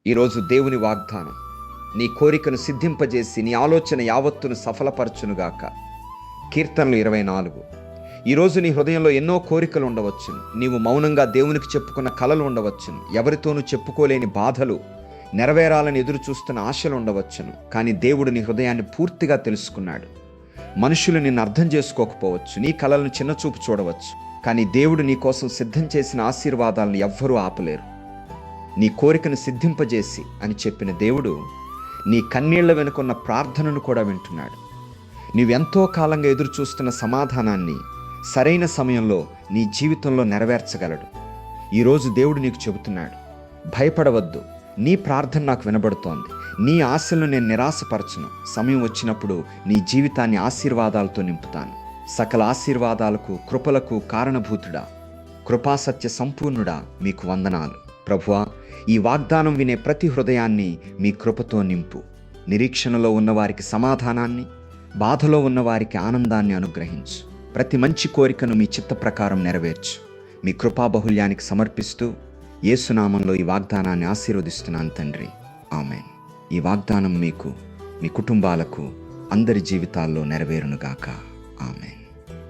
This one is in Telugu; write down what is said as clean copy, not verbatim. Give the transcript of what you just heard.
ఈరోజు దేవుని వాగ్దానం నీ కోరికను సిద్ధింపజేసి నీ ఆలోచన యావత్తును సఫలపరచునుగాక. కీర్తనలు 24. ఈరోజు నీ హృదయంలో ఎన్నో కోరికలు ఉండవచ్చును. నీవు మౌనంగా దేవునికి చెప్పుకున్న కలలు ఉండవచ్చును. ఎవరితోనూ చెప్పుకోలేని బాధలు, నెరవేరాలని ఎదురు చూస్తున్న ఆశలు ఉండవచ్చును. కానీ దేవుడు నీ హృదయాన్ని పూర్తిగా తెలుసుకున్నాడు. మనుషులు నిన్ను అర్థం చేసుకోకపోవచ్చు, నీ కలలను చిన్నచూపు చూడవచ్చు. కానీ దేవుడు నీ కోసం సిద్ధం చేసిన ఆశీర్వాదాలను ఎవ్వరూ ఆపలేరు. నీ కోరికను సిద్ధింపజేసి అని చెప్పిన దేవుడు నీ కన్నీళ్ల వెనుకున్న ప్రార్థనను కూడా వింటున్నాడు. నీవెంతో కాలంగా ఎదురు చూస్తున్న సమాధానాన్ని సరైన సమయంలో నీ జీవితంలో నెరవేర్చగలడు. ఈరోజు దేవుడు నీకు చెబుతున్నాడు, భయపడవద్దు, నీ ప్రార్థన నాకు వినబడుతోంది. నీ ఆశలను నేను నిరాశపరచును. సమయం వచ్చినప్పుడు నీ జీవితాన్ని ఆశీర్వాదాలతో నింపుతాను. సకల ఆశీర్వాదాలకు, కృపలకు కారణభూతుడా, కృపాసత్య సంపూర్ణుడా, మీకు వందనాలు. ప్రభువా, ఈ వాగ్దానం వినే ప్రతి హృదయాన్ని మీ కృపతో నింపు. నిరీక్షణలో ఉన్నవారికి సమాధానాన్ని, బాధలో ఉన్నవారికి ఆనందాన్ని అనుగ్రహించు. ప్రతి మంచి కోరికను మీ చిత్త ప్రకారం నెరవేర్చు. మీ కృపాబహుళ్యానికి సమర్పిస్తూ యేసునామంలో ఈ వాగ్దానాన్ని ఆశీర్వదిస్తున్నాను తండ్రి. ఆమేన్. ఈ వాగ్దానం మీకు, మీ కుటుంబాలకు, అందరి జీవితాల్లో నెరవేరునుగాక. ఆమేన్.